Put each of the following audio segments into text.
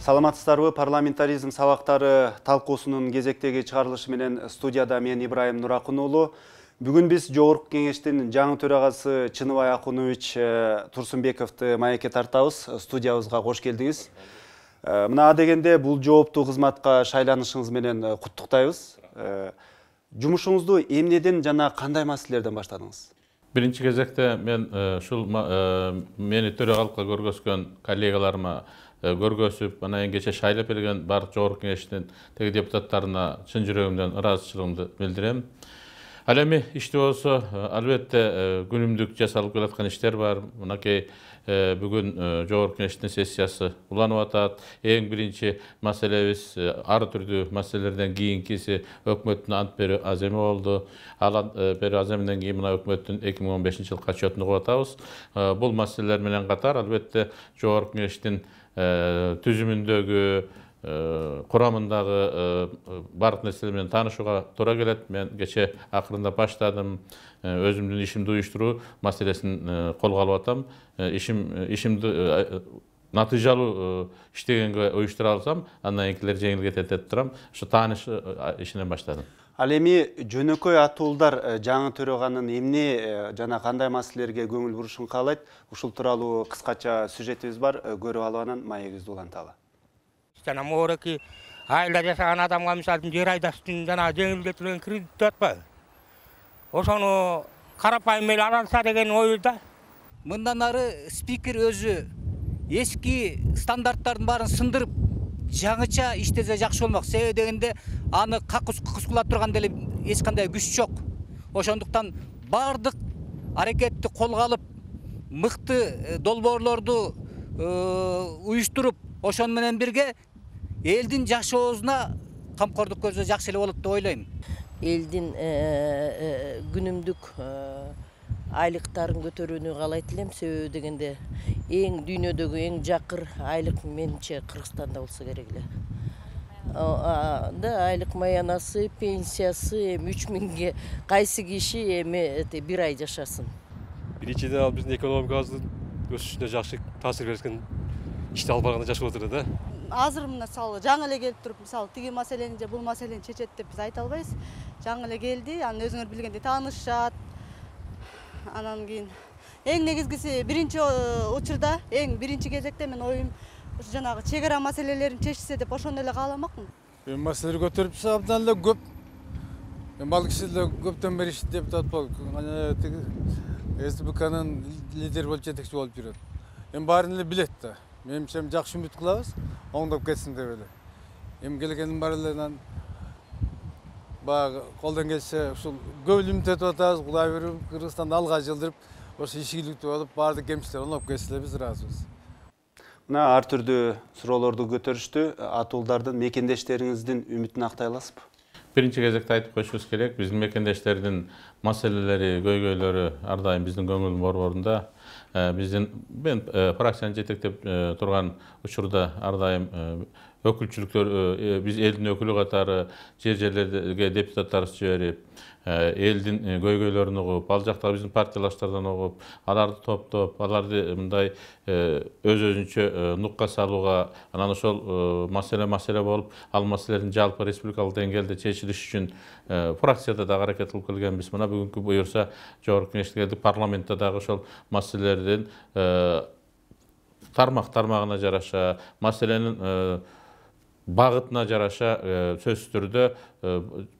Саламатсыздарбы, парламентаризм сабактары талкуусунун кезектеги чыгарылышы менен студияда мен Ибраим Нуракун уулу. Бүгүн биз Жогорку Кеңештин жаңы төрагасы Чыныбай Акунович Турсунбековду маекке тартабыз. Студиябызга кош келдиңиз. Мына дегенде бул жооптуу кызматка шайланышыңыз менен куттуктайбыз. Жумушуңузду эмнеден жана кандай маселелерден баштадыңыз? Birinci кезекте мен ушул мени төрагалыкка көргөзгөн коллегаларыма көргөзүп, анан кече шайлап берген бардык Жогорку Кеңештин теги депутаттарына чын жүрөгүмдөн ыраазычылыгымды билдирем. Ал эми иште болсо, албетте күнүмдүк жасалып келаткан иштер бар. Мынакей бүгүн Жогорку Кеңештин сессиясы уланып атат. Эң биринчи маселебиз ар түрдүү маселелерден кийинкиси өкмөттүн ант берүү аземи болду. Ал ант берүү аземинен кийин мына өкмөттүн 2015-жылкы отчетун угуп атабыз. Бул маселелер менен катар албетте Жогорку Кеңештин түзүмүндөгү курамындагы бардык нерселер менен таанышууга туура келет. Мен кече акырында баштадым. Өзүмдүн ишимди уюштуруу маселесин колго алып атам. Ишимди натыйжалуу иштегенге уюштура алсам, андан кийин жеңил кетет деп турам. Ушу тааныш ишинен баштадым. Ал эми жөнөкөй атуулдар жаңы төраганын эмне жана кандай маселелерге көңүл бурушун каалайт? Ушул тууралуу кыскача сюжетибиз бар. Көрүп алып анан маегибизди уланталы. Жана моореки айылда жашаган адамга мисалы жер айдаштын жана жеңилдетилген кредит атпайбы? Ошону карапайым эле алса деген оюбузда. Мындан ары спикер өзү эски стандарттардын баарын сындырып, жаңыча иштесе жакшы болмок. Себеби дегенде аны какус-кукускулап турган деле эч кандай күч жок. Ошондуктан бардык аракетти колго алып, мыкты долбоорлорду уюштуруп, ошон менен бирге элдин жашоосуна камкордук көрсө жакшы эле болот деп ойлойм. Элдин күнүмдүк айлыктарын көтөрүүнү каалайт элем. Себеби дегенде эң дүйнөдөгү эң жакыр айлык менимче Кыргызстанда болсо керек эле. Айлык маянасы, пенсиясы 3000ге кайсы киши эми бир ай жашасын. Биринчиден ал биздин экономикабыздын өсүшүнө жакшы таасир берген ишти алып барганда жакшы болот эле да. Азыр мисалы жаңы эле келип туруп, мисалы тиги маселени же бул маселени чечет деп биз айта албайбыз. Жаңы эле келди, анан өзүңөр билгендей таанышат. Анан кийин эң негизгиси биринчи учурда, эң биринчи кезекте мен оюм ушу жанагы чек ара маселелерин чечсе деп ошону эле кааламакмын. Маселе көтөрүп абдан эле көп. Ал киши эле көптөн бери депутат болуп, СБКнын лидери болуп жетекчи болуп жүрөт. Баарын эле билет да. Менимче жакшы үмүт кылабыз, оңдоп кетсин деп эле. Келгендин баары эле баягы колдон келсе ушул көп үмүт этип атабыз. Кудай берип Кыргызстанды алга жылдырып, ошо ийгиликтүү болуп, баардык кемчиликтер оңдоп кетсе биз ыраазыбыз. Мына ар түрдүү суроолорду көтөрүштү. Атуулдардын мекендештериңиздин үмүтүн актай аласызбы? Биринчи кезекте айтып коюшубуз керек, биздин мекендештердин маселелери, көйгөйлөрү ар дайым биздин көңүлдүн борборунда. Мен фракцияны жетектеп турган учурда ар дайым өкүлчүлүктөр, биз элдин өкүлү катары жерлерге депутаттарыбызды жиберип, элдин көйгөйлөрүн угуп, ал жактагы биздин партиялаштардан угуп, аларды топтоп, аларды мындай өз-өзүнчө нукка салууга, анан ошол маселе болуп, ал маселелердин жалпы республикалык деңгээлде чечилиш үчүн фракцияда да аракет кылып келгенбиз. Мына бүгүнкү буюрса Жогорку Кеңешке келдик, парламентте дагы ошол маселелердин тармагына жараша, маселенин багытына жараша сөзсүз түрдө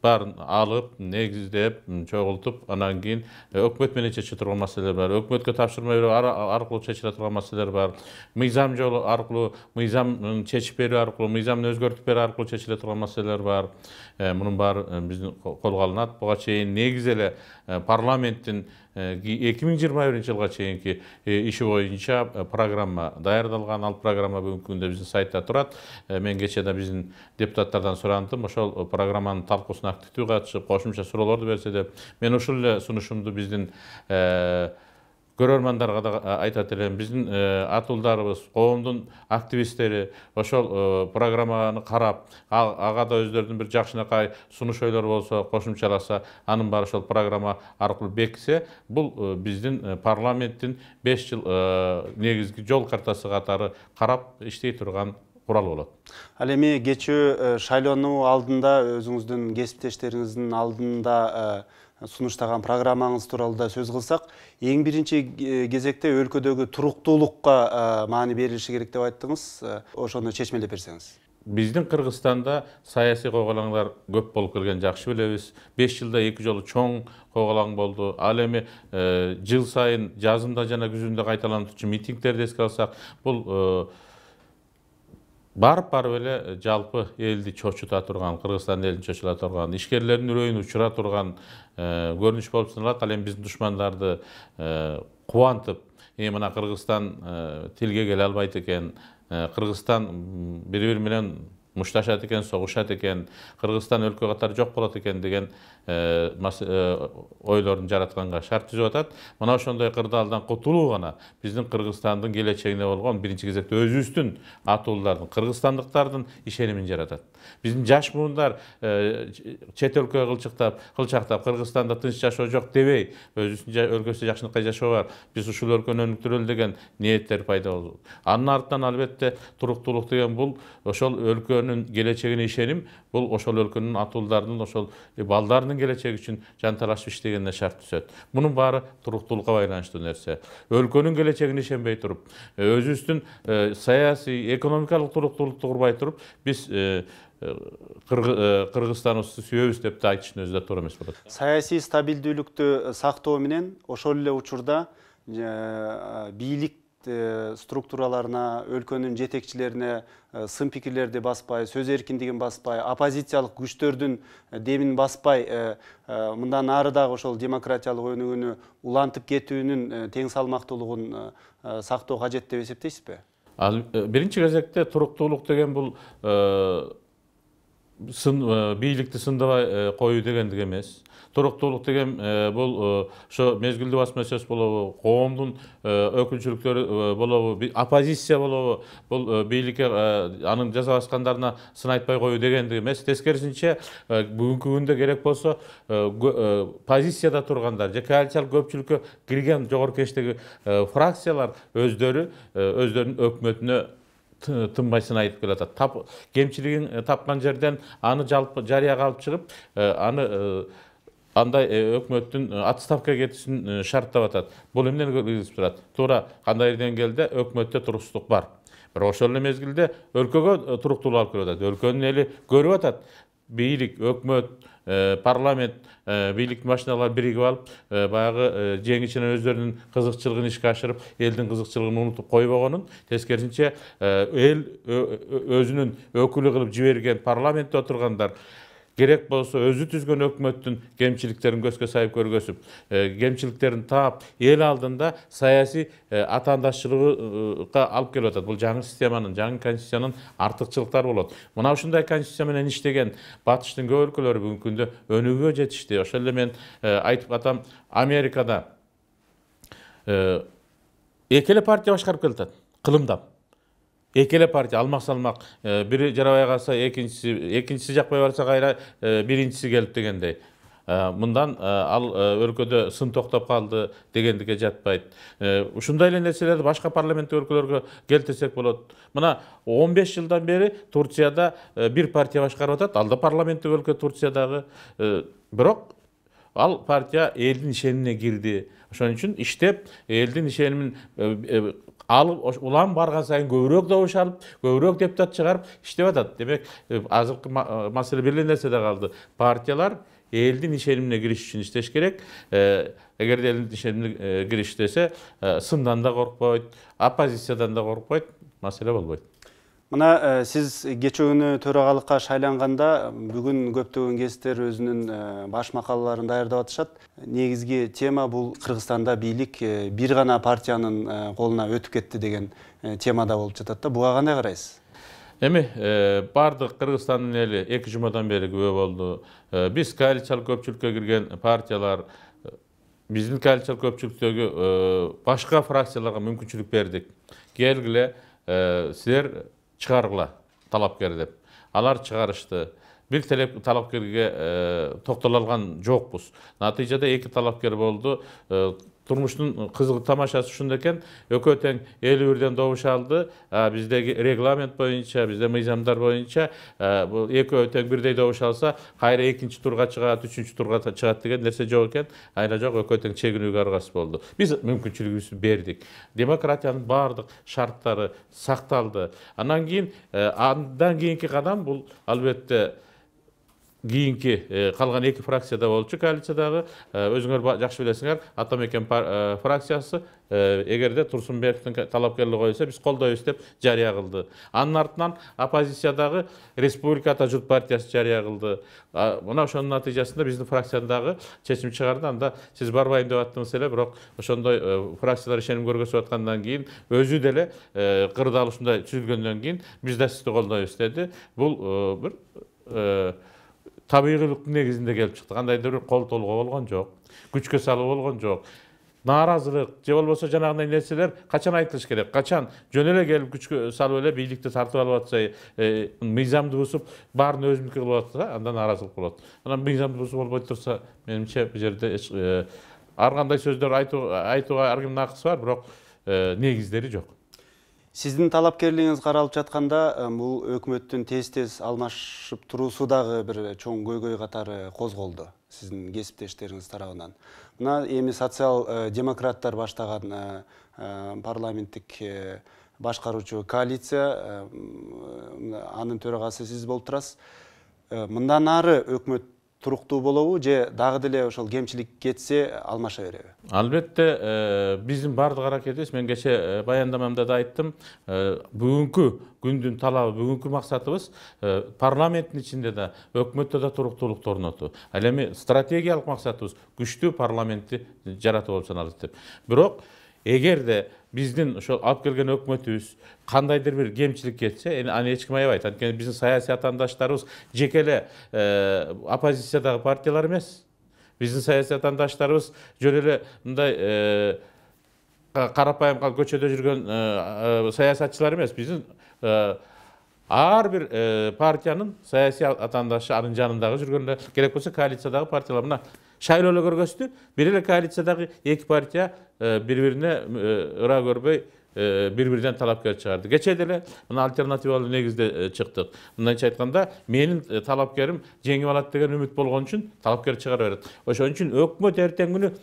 баарын алып, негиздеп, чогултуп, анан кийин өкмөт менен чече турган маселелер бар. Өкмөткө тапшырма берүү аркылуу чечиле турган маселелер бар. Мыйзам жолу аркылуу, мыйзам чечип берүү аркылуу, мыйзамды өзгөртүп берүү аркылуу чечиле турган маселелер бар. Мунун баары биздин колго алынат. Буга чейин негизи эле парламенттин 2021-жылга чейинки иши боюнча программа даярдалган. Ал программа бүгүнкү күндө биздин сайтта турат. Мен кечеде биздин депутаттардан сурандым, ошол программанын талкуусуна активдүү катышып, кошумча суроолорду берсе деп, мен ушул эле сунушумду биздин көрөрмандарга да айтат элем. Биздин атуулдарыбыз, коомдун активисттери ошол программаны карап, ага да өздөрүнүн бир жакшынакай сунуш ойлор болсо, кошумчаласа, анын баары ошол программа аркылуу бекисе, бул биздин парламенттин 5 жыл негизги жол картасы катары карап иштей турган курал болот. Ал эми кечүү шайлануу алдында өзүңүздүн кесиптештериңиздин алдында сунуштаган программаңыз тууралуу да сөз кылсак, эң биринчи кезекте өлкөдөгү туруктуулукка маани берилиши керек деп айттыңыз. Ошону чечмелеп берсеңиз. Биздин Кыргызстанда саясий койгоолаңдар көп болуп келген жакшы билебиз. 5 жылда 2 жолу чоң койгоолаң болду. Ал эми жыл сайын жазында жана күзүндө кайталануучу митингдерди эске алсак, бул барып эле жалпы элди чочута турган, Кыргызстан элин чочута турган, ишкерлердин үрөйүн учура турган көрүнүш болуп саналат. Ал эми биздин душмандарды кубантып, мына Кыргызстан тилге келе албайт экен, Кыргызстан бири-бири менен мушташат экен, согушат экен, Кыргызстан өлкө катары жок болот экен деген ойлорун жаратканга шарт түзүп атат. Мына ошондой кырдаалдан кутулуу гана биздин Кыргызстандын келечегине болгон биринчи кезекте өзүбүздүн атуулардын, кыргызстандыктардын ишенимин жаратат. Биздин жаш муундар чет өлкөгө кылчактап Кыргызстанда тынч жашоо жок дебей, өзүбүздүн өлкөсүдө жакшынакай жашоо бар, биз ушул өлкөнү өнүктүрөлү деген ниеттер пайда болду. Анын артынан албетте туруктуулук деген бул ошол өлкөнүн келечегине ишеним, бул ошол өлкөнүн атуулдарынын, ошол балдарынын келечеги үчүн жанталашып иштегенине шарт түзөт. Мунун баары туруктуулукка байланыштуу нерсе. Өлкөнүн келечегине ишенбей туруп, өзүбүздүн саясий, экономикалык туруктуулукту курбай туруп, биз Кыргызстаныбызды сүйөбүз деп да айтыштын өзү да туура эмес болот. Саясий стабилдүүлүктү сактоо менен ошол эле учурда бийлик структураларына, өлкөнүн жетекчилерине сын пикирлерди баспай, сөз эркиндигин баспай, оппозициялык күчтөрдүн демин баспай, мындан ары дагы ошол демократиялык өнүгүүнү улантып кетүүнүн тең салмактуулугун сактоо кажет деп эсептейсизби? Биринчи кезекте туруктуулук деген бул бийликти сындабай коюу дегендик эмес. Туруктуулук деген бул ошо мезгилдүү басма сөз болобу, коомдун өкүлчүлүктөрү болобу, оппозиция болобу, бул бийликке анын жаза баскандарына сын айтпай коюу дегендик эмес. Тескерисинче, бүгүнкү күндө керек болсо позицияда тургандар же коалициялык көпчүлүккө кирген жогорку кеңештеги фракциялар өздөрүнүн өкмөтүнө тынбай сын айтып келатат. Кемчилигин тапкан жерден аны жалпы жарыяга алып чыгып, аны андай өкмөттүн отставкага кетишин шарттап атат. Бул эмнени киргизип турат? Туура кандай деңгээлде өкмөттө туруктуулук бар. Бирок ошол эле мезгилде өлкөгө туруктуулук алып келип атат. Өлкөнүн эли көрүп атат. Бийлик, өкмөт, парламент, бийликтин машиналары биригип алып, баягы жеңишинен өздөрүнүн кызыкчылыгын ишке ашырып, элдин кызыкчылыгын унутуп койбогонун, тескерисинче эл өзүнүн өкүлү кылып жиберген парламентте отургандар керек болсо өзү түзгөн өкмөттүн кемчиликтерин көзгө сайып көргөзүп, кемчиликтерин таап, эл алдында саясий атаандашчылыкка алып келип атат. Бул жаңы системанын, жаңы конституциянын артыкчылыктары болот. Мына ушундай конституция менен иштеген батыштын көп өлкөлөрү бүгүнкү күндө өнүгүүгө жетишти. Ошол эле мен айтып атам, Америкада эки эле партия башкарып келатат, кылымдап. Эки эле партия алмак-салмак, бири жарабай калса экинчиси жакпай барса кайра биринчиси келип дегендей. Мындан ал өлкөдө сын токтоп калды дегендикке жатпайт. Ушундай эле нерселерди башка парламенттик өлкөлөргө келтирсек болот. Мына 15 жылдан бери Турцияда бир партия башкарып атат, ал да парламенттик өлкө Турциядагы. Бирок ал партия элдин ишенимине кирди. Ошон үчүн иштеп, элдин ишенимин алып, улам барган сайын көбүрөөк добуш алып, көбүрөөк депутат чыгарып иштеп атат. Демек, азыркы маселе бир эле нерседе калды. Партиялар элдин ишенимине кириш үчүн иштеш керек. Эгерде элдин ишенимине кириштесе, сындан да коркпойт, оппозициядан да коркпойт, маселе болбойт. Мына сиз кечээ күнү төрагалыкка шайланганда бүгүн көптөгөн кесиптер өзүнүн баш макалаларын даярдап атышат. Негизги тема бул Кыргызстанда бийлик бир гана партиянын колуна өтүп кетти деген темада болуп жатат да. Буга кандай карайсыз? Эми бардык Кыргызстандын эли 2 жумадан бери күбө болду. Биз коалициялык көпчүлүккө кирген партиялар биздин коалициялык көпчүлүктөгү башка фракцияларга мүмкүнчүлүк бердик. Келгиле, силер чыгаргыла талапкер деп. Алар чыгарышты. Бир талапкерге токтоло алган жокпуз. Натыйжада 2 талапкер болду. turmuştun kızık tamaşası şunda ekan, ököteň 51'den добуш aldı. Bizdeki reglament boyunça, bizde mıyzamlar boyunça bu iki öteň birdeý добуш alsa, hayra 2-nji turga çygat, 3-nji turga çygat degen nerse jok eken. Ayla jok ököteň çeginүүgө argasy boldu. Biz mümkinçiligimizi berdik. Demokratiyanın bardyk şartları saktaldı. Andan keyinki kadam bul albatta keyinki kalgan iki fraksiyada bolчу koalitsiyadagı özüňөр jakşı bilesiňer Atameken fraksiyası egerde Tursunberg'tin talapkerligi koysa biz koldoýbuz dep jarıya kıldı. Anın artынан opozisiyadagı Respublikata Jurt partiyası jarıya kıldı. Muna oşonun natijasında bizdin fraksiyadagı çeçim çıgardı. Anda siz barbayın dep atdyňyz ele, birok oşondoy fraksiyalar işenim görgösüp atkandan keyin özü dele kırdaal uşunday tüzülgönden keyin biz de sizdi koldoýbuz dedi. Bul bir tabiiylиктин негизинде келip чыкты. Кандайдыр бир кол толгоо болгон жок, күчкө салуу болгон жок. Наразылык же болбосо жанагындай нерселер качан айтылыш керек? Качан жөн эле келип күчкө салып эле бийликти тартып алып атса, мыйзамды бузуп, баарын өзүнүкү кылып атса, анда наразылык болот. Анан мыйзамды бузуп болбой турса, менимче бул жерде ар кандай сөздөр айтууга ар кимдин акысы бар, бирок негиздери жок. Сиздин талапкерлигиңиз каралып жатканда, бул өкмөттүн тез алмашып туруусу дагы бир чоң көйгөй катары козголду сиздин кесиптештериңиз тарабынан. Мына эми социал-демократтар баштаган парламенттик башкаруучу коалиция, анын төрагасы сиз болуп турасыз. Мындан ары өкмөт туруктуу болобу же дагы деле ошол кемчилик кетсе алмаша береби? Албетте биздин бардык аракетибиз, мен кече баяндамамда да айттым, бүгүнкү күндүн талабы, бүгүнкү максатыбыз парламенттин ичинде да, өкмөттө да туруктуулукту орнотуу. Ал эми стратегиялык максатыбыз күчтүү парламентти жаратуу болуп саналат деп. Бирок эгерде биздин ошол алып келген өкмөтүбүз кандайдыр бир кемчилик кетсе, аны эч ким аябайт. Анткени биздин саясий атаандаштарыбыз жеке эле оппозициядагы партиялар эмес. Биздин саясий атаандаштарыбыз жөн эле мындай карапайым көчөдө жүргөн саясатчылар эмес. Биздин ар бир партиянын саясий атаандашы анын жанындагы жүргөндөр, керек болсо коалициядагы партиялар мына шайлооло көргөздү. Бир эле коалициядагы эки партия бири-бирине ыра көрбөй бири-биринен талапкер чыгарды. Кече деле мына альтернативалуу негизде чыктык. Мындайча айтканда, менин талапкерим жеңип алат деген үмүт болгон үчүн талапкер чыгара берет. Ошон үчүн өкмөт эртең күнү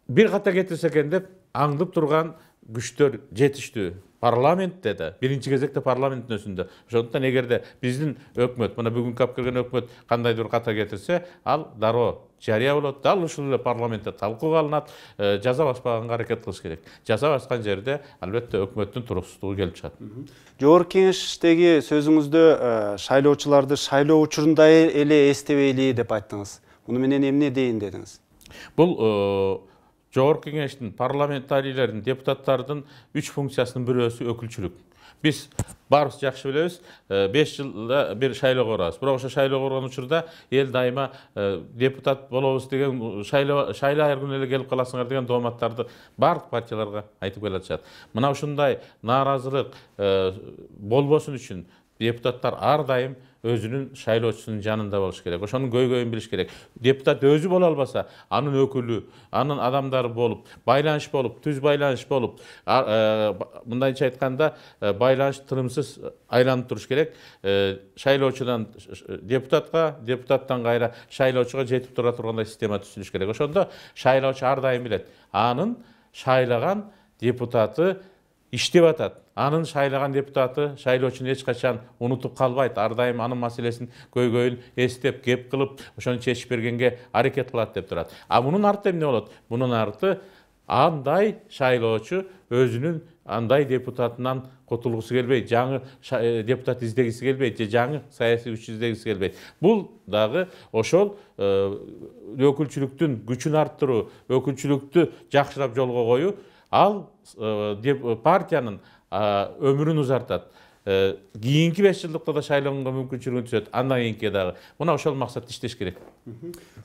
бир ката кетирсе экен деп аңдып турган күчтөр жетиштүү. Parlamentте да, биринчи кезекте парламенттин өзүндө. Ошондуктан эгерде биздин өкмөт, мына бүгүнкү алып келген өкмөт кандайдыр ката кетирсе, ал дароо жарыя болот, дал ушул эле парламентте талкууга алынат, жаза баспаганга аракет кылыш керек. Жаза баскан жерде албетте өкмөттүн туруксуздугу келип чыгат. Жогорку кеңештеги сөзүңүздө шайлоочуларды шайлоо учурунда эле эстебейли деп айттыңыз. Муну менен эмне дейин дедиңиз? Бул Жогорку кеңештин парламентарийлердин, депутаттардын 3 функциясынын бирөөсү өкүлчүлүк. Биз баарыбыз жакшы билебиз, 5 жылда бир шайлоого барабыз. Бирок ошо шайлоого барган учурда эл дайыма депутат болобуз деген шайлаа күнү эле келип каласыңар деген дооматтарды бардык партияларга айтып келатышат. Мына ушундай нааразылык болбосун үчүн депутаттар ар дайым өзүнүн шайлоочусунун жанында болуш керек. Ошонун көйгөйүн билиш керек. Депутат өзү боло албаса, анын өкүлү, анын адамдары болуп, байланыш болуп, түз байланыш болуп, мындайча айтканда байланыш тынымсыз айланып туруш керек. Шайлоочудан депутатка, депутаттан кайра шайлоочуга жетип тура тургандай система түзүлүш керек. Ошондо шайлоочу ар дайым билет. Анын шайлаган депутаты иштеп атат. Анын шайлаган депутаты шайлоочуну эч качан унутуп калбайт. Ар дайым анын маселесин, көйгөйүн эстеп, кеп кылып, ошону чечип бергенге аракет кылат деп турат. Мунун арты эмне болот? Мунун арты андай шайлоочу өзүнүн андай депутатынан котулгусу келбейт, жаңы депутат издегиси келбейт, же жаңы саясий күч издегиси келбейт. Бул дагы ошол өкүлчүлүктүн күчүн арттыруу, өкүлчүлүктү жакшырап жолго коюу, ал партиянын өмүрүн узартат. Кийинки 5 жылдыкта да шайлоого мүмкүнчүлүгү түзөт. Андан кийинки дагы. Мына ошол максатта иштеш керек.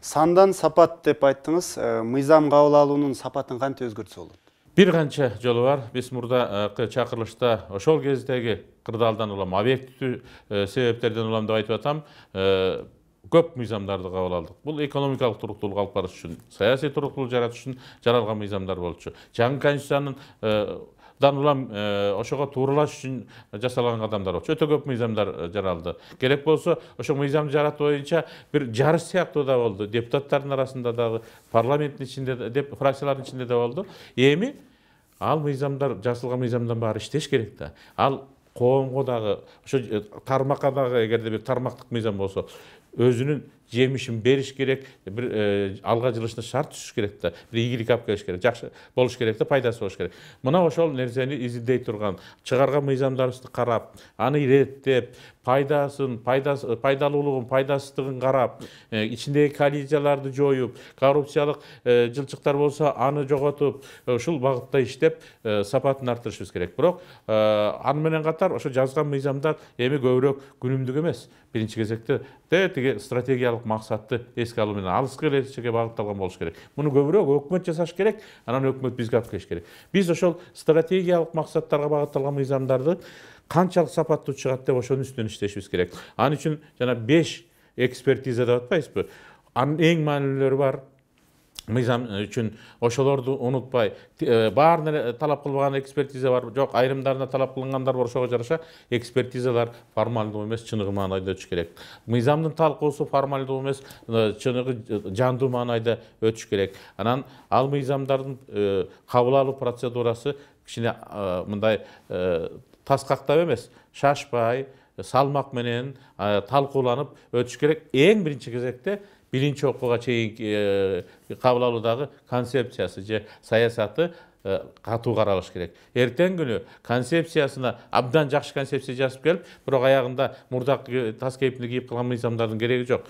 Сандан сапат деп айттыңыз. Мыйзам кабыл алуунун сапатын кантип өзгөртсө болот? Бир канча жолу бар. Биз мурда чакырылышта ошол кездеги кырдаалдан улам, объективдүү себептерден улам деп айтып атам. көп мыйзамдарды кабыл алдык. Бул экономикалык туруктуулук алып барыш үчүн, саясий туруктуулук жаратыш үчүн жаралган мыйзамдар болчу. Жаңы конституциянын улам ошого тууралаш үчүн жасалган кадамдар болчу. Өтө көп мыйзамдар жаралды. Керек болсо, ошо мыйзамды жаратуу боюнча бир жарыш сыяктуу да болду. Депутаттардын арасында дагы, парламенттин ичинде, фракциялардын ичинде да болду. Эми ал мыйзамдар, жасалган мыйзамдан баары иштеш керек да. Ал коомго дагы, ошо тармакка дагы, эгерде бир тармактык мыйзам болсо, өзүнүн жемишин бериш керек, бир алга жылышына шарт түшүш керек да, бир ийгилик алып келиш керек, жакшы болуш керек да, пайдасы болуш керек. Мына ошол нерсени изилдей турган, чыгарган мыйзамдарыбызды карап, аны иреттеп, пайдалуулугун, пайдасыздыгын карап, ичиндеги коллизияларды жоюп, коррупциялык жылчыктар болсо аны жоготуп, ушул багытта иштеп, сапатын арттырышыбыз керек. Бирок аны менен катар ошо жазган мыйзамдар эми көбүрөөк күнүмдүк эмес. Биринчи кезекте тиги стратегиялык максатты эске алуу менен алыскы келечекке багытталган болуш керек. Муну көбүрөөк өкмөт жасаш керек, анан өкмөт бизге алып келиш керек. Биз ошол стратегиялык максаттарга багытталган мыйзамдарды канчалык сапаттуу чыгат деп ошонун үстүнөн иштешибиз керек. Анын үчүн жана 5 экспертиза деп атпайбызбы? Анын эң маанилүүлөрү бар. Мыйзам үчүн ошолорду унутпай, баарына талап кылбаган экспертиза бар, жок, айрымдарына талап кылынгандар бар, ошого жараша экспертизалар формалдуу эмес, чыныгы маанайда өтүш керек. Мыйзамдын талкуусу формалдуу эмес, чыныгы жандуу маанайда өтүш керек. Анан ал мыйзамдардын кабыл алуу процедурасы кичине мындай таскактап эмес, шашпай, салмак менен талкууланып өтүш керек. Эң биринчи кезекте биринчи окууга чейин кабыл алуудагы концепциясы же саясаты катуу каралыш керек. Эртең күнү концепциясына абдан жакшы концепция жазып келип, бирок аягында мурдак тас кейпинде кийип калган мыйзамдардын кереги жок.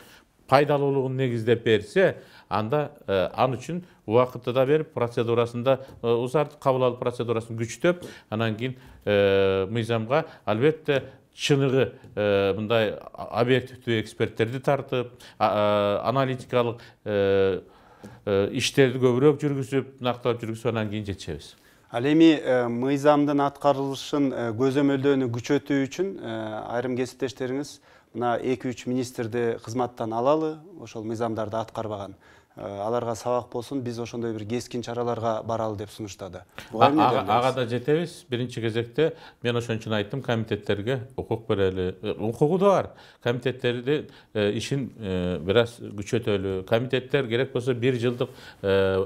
Пайдалуулугун негиздеп берсе, анда ал үчүн убакытты да берип, процедурасында узартып, кабыл алуу процедурасын күчтөп, анан кийин мыйзамга албетте чыныгы мындай объективдүү эксперттерди тартып, аналитикалык иштерди көбүрөөк жүргүзүп, накталап жүргүзүп, анан кийин жетишебиз. Ал эми мыйзамдын аткарылышын көзөмөлдөөнү күчөтүү үчүн айрым кесиптештериңиз мына 2-3 министрди кызматтан алалы, ошол мыйзамдарды аткарбаган. Аларга сабак болсун, биз ошондой бир кескин чараларга баралы деп сунуштады. Ага да жетебиз. Биринчи кезекте мен ошон үчүн айттым, комитеттерге укук берели. Укугу да бар. Комитеттерди ишин бир аз күчөтөлү. Комитеттер керек болсо 1 жылдык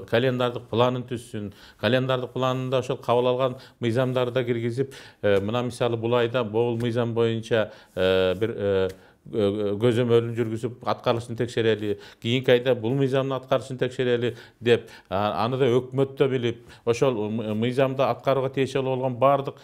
календардык планын түзсүн. Календардык планында ошол кабыл алган мыйзамдарды киргизип, мына мисалы бул айда бул мыйзам боюнча бир көзөмөлүн жүргүзүп, аткарылышын текшерели, кийинки айда бул мыйзамдын аткарылышын текшерели деп, аны да өкмөт да билип, ошол мыйзамды аткарууга тиешелүү болгон бардык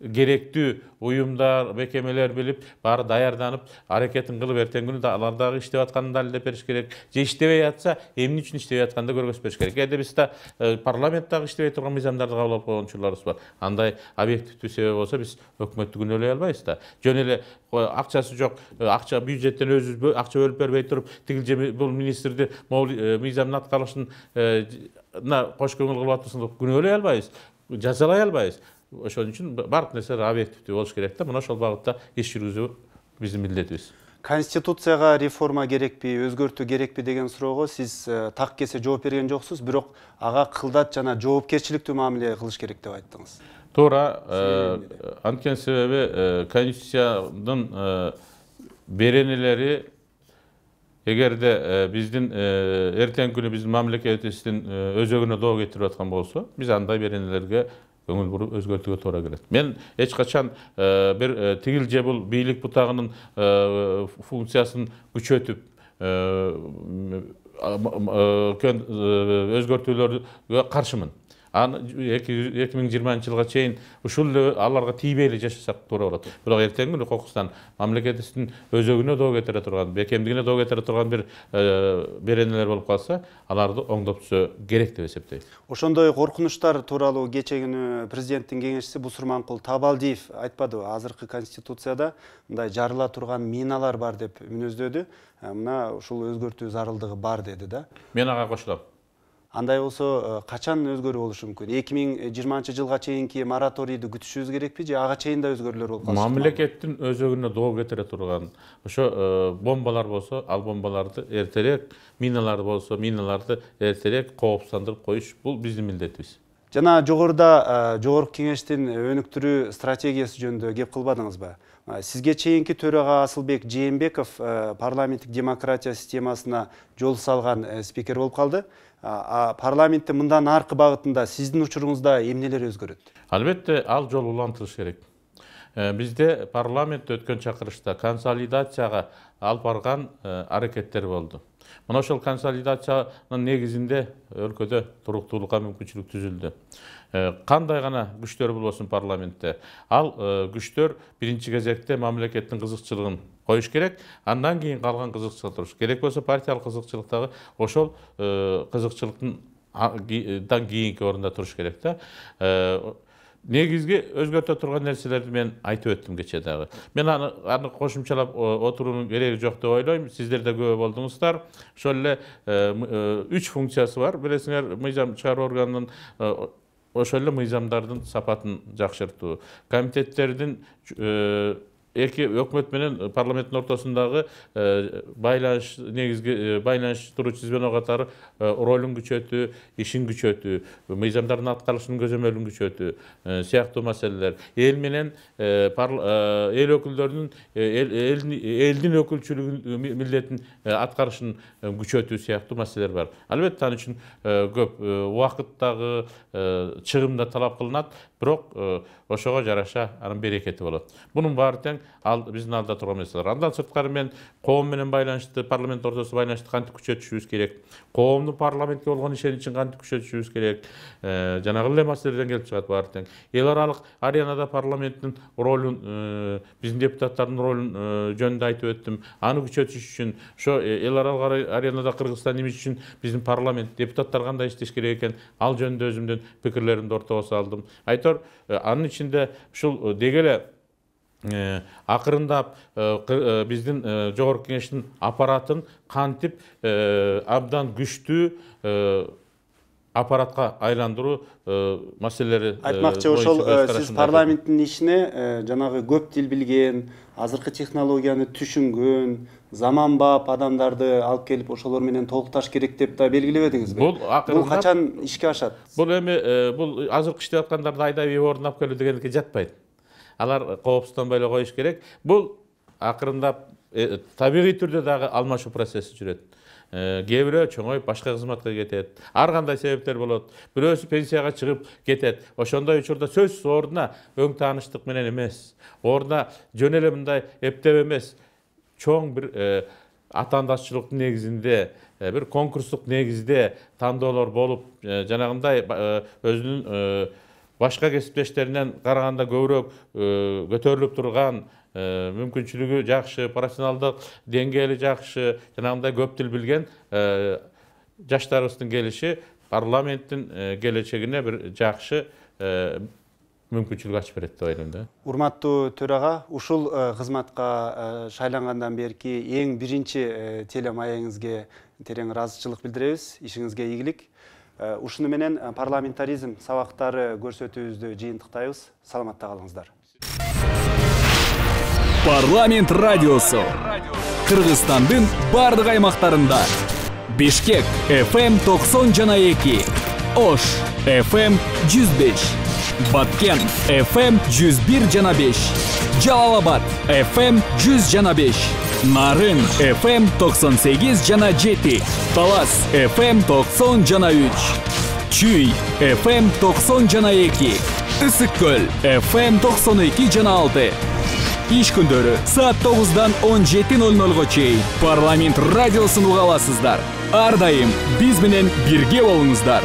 керектүү уюмдар, мекемелер билип, баары даярданып, аракетин кылып, эртең күнү алар дагы иштеп атканын далилдеп бериш керек. Же иштебей атса, эмне үчүн иштебей атканды көргөзүп бериш керек. Кээде биз да парламенттагы иштебей турган мыйзамдарды кабыл алып койгон учурларыбыз бар. Андай объективдүү себеп болсо, биз өкмөттү күнөөлөй албайбыз да. Жөн эле акчасы жок, акча бюджеттен өзүбүз акча бөлүп бербей туруп, тигил же бул министрди мыйзамдын аткарылышына кош көңүл кылып атпасың деп күнөөлөй албайбыз, жазалай албайбыз. Ошон үчүн бардык нерсе объективдүү болуш керек да. Мына ошол багытта иш жүргүзүү биздин милдетибиз. Конституцияга реформа керекпи, өзгөртүү керекпи деген суроого сиз так кесе жооп берген жоксуз, бирок ага кылдат жана жоопкерчиликтүү мамиле кылыш керек деп айттыңыз. Туура, анткени себеби конституциянын беренелери эгерде биздин эртең күнү биздин мамлекетибиздин өзөгүнө доо кетирип аткан болсо, биз андай беренелерге көңүл буруп өзгөртүүгө туура келет. Мен эч качан бир тигил же бул бийлик бутагынын функциясын күчөтүп өзгөртүүлөргө каршымын. Аны 2020 жылга чейин ушул аларга тийбейли жашасак туура болот. Бирок эртең күнү кокустан мамлекетибиздин өзөгүнө доо кетире турган, бекемдигине доо кетире турган бир беренелер болуп калса, аларды оңдоп түзөө керек деп эсептейм. Ошондой коркунучтар тууралуу кече күнү президенттин кеңешчиси Бусурманкул Табалдиев айтпадыбы? Азыркы конституцияда мындай жарыла турган миналар бар деп мүнөздөдү. Мына ушул өзгөртүү зарылдыгы бар деди да. Мен ага кошулам. Андай болсо качан өзгөрүү болушу мүмкүн? 2020-жылга чейинки мораторийди күтүшүбүз керекпи же ага чейин да өзгөрүүлөр болуп калышы? Мамлекеттин өзөгүнө доо кетире турган ошо бомбалар болсо, ал бомбаларды эртерээк, миналар болсо, миналарды эртерээк коопсуздандырып коюш бул биздин милдетибиз. Жана жогоруда жогорку кеңештин өнүктүрүү стратегиясы жөнүндө кеп кылбадыңызбы? Сизге чейинки төрага Асылбек Жээнбеков парламенттик демократия системасына жол салган спикер болуп калды. Парламентте мындан аркы багытында сиздин учуруңузда эмнелер өзгөрөт? Албетте, ал жол улантылыш керек. Бизде парламент өткөн чакырышта консолидацияга алып барган аракеттер болду. Мына ошол консолидациянын негизинде өлкөдө туруктуулукка мүмкүнчүлүк түзүлдү. Кандай гана күчтөр болбосун парламентте, ал күчтөр биринчи кезекте мамлекеттин кызыкчылыгын коюш керек, андан кийин калган кызыкчылыкка туруш керек болсо партиялык кызыкчылыктагы ошол кызыкчылыктан кийинки орунда туруш керек да. Негизги өзгөртө турган нерселерди мен айтып өттүм кече дагы. Мен аны кошумчалап отуруунун кереги жок деп ойлойм. Сиздер да күбө болдуңуздар. Ошол эле 3 функциясы бар. Билесиңер, мыйзам чыгаруу органынын ошол эле мыйзамдардын сапатын жакшыртуу, комитеттердин эки өкмөт менен парламенттин ортосундагы байланыш, негизги байланыштыруучу звено катары ролун күчөтүү, ишин күчөтүү, мыйзамдардын аткарылышынын көзөмөлүн күчөтүү сыяктуу маселелер. Эл менен эл өкүлдөрүнүн элдин өкүлчүлүгүн милдетин аткарышын күчөтүү сыяктуу маселелер бар. Албетте ал үчүн көп убакыт дагы, чыгым да талап кылынат, бирок ошого жараша анын берекети болот. Бунун баары тең биздин алда турган маселелер. Андан сырткары мен коом менен байланышты, парламент ортосу байланышты кантип күчөтүшүбүз керек, коомдун парламентке болгон ишеничин кантип күчөтүшүбүз керек, жанагы эле маселелерден келип чыгат баары тең. Эл аралык аренада парламенттин ролун, биздин депутаттардын ролун жөнүндө айтып өттүм. Аны күчөтүш үчүн, ошо эл аралык аренада Кыргызстан эмне үчүн биздин парламент, депутаттар кандай иштеш керек экен, ал жөнүндө өзүмдүн пикирлеримди ортого салдым. Айтор, анын ичинде ушул деги эле акырындап биздин жогорку кеңештин аппаратын кантип абдан күчтүү аппаратка айландыруу маселелери. Айтмакчы, ошол сиз парламенттин ишине жанагы көп тил билген, азыркы технологияны түшүнгөн, заманбап адамдарды алып келип ошолор менен толукташ керек деп да белгилебедиңизби? Бул качан ишке ашат? Бул эми бул азыркы иштеп аткандарды айдап ордунап келүү дегенге жатпайт. Алар коопсузданбай эле коюш керек. Бул акырындап табигый түрдө дагы алмашуу процесси жүрөт. Кээ бирөө чоңоюп башка кызматка кетет. Ар кандай себептер болот. Бирөөсү пенсияга чыгып кетет. Ошондой учурда сөзсүз ордуна өң тааныштык менен эмес, ордуна жөн эле мындай эптеп эмес, чоң бир атаандашчылыктын негизинде, бир конкурстук негизде тандоолор болуп, жанагындай өзүнүн башка кесиптештеринен караганда көбүрөөк көтөрүлүп турган, мүмкүнчүлүгү жакшы, профессионалдык деңгээли жакшы, жанагындай көп тил билген жаштарыбыздын келиши парламенттин келечегине бир жакшы мүмкүнчүлүк ачып берет деп ойлойм да. Урматтуу төрага, ушул кызматка шайлангандан берки эң биринчи телемаегиңизге терең ыраазычылык билдиребиз. Ишиңизге ийгилик. Ушуну менен парламентаризм сабактары көрсөтүүбүздү жыйынтыктайбыз. Саламатта калыңыздар. Парламент радиосу Кыргызстандын бардык аймактарында. Бишкек FM 90,2, Ош FM 105, Баткен FM 101,5, Жалалабад FM 100,5, Нарын FM 98,7, Талас FM 90,3, Чүй FM 90,2, Ысык-Көл FM 92,6. Иш күндөрү саат 9-дан 17:00 чейин парламент радиосун уга аласыздар. Ар дайым биз менен бирге болуңуздар.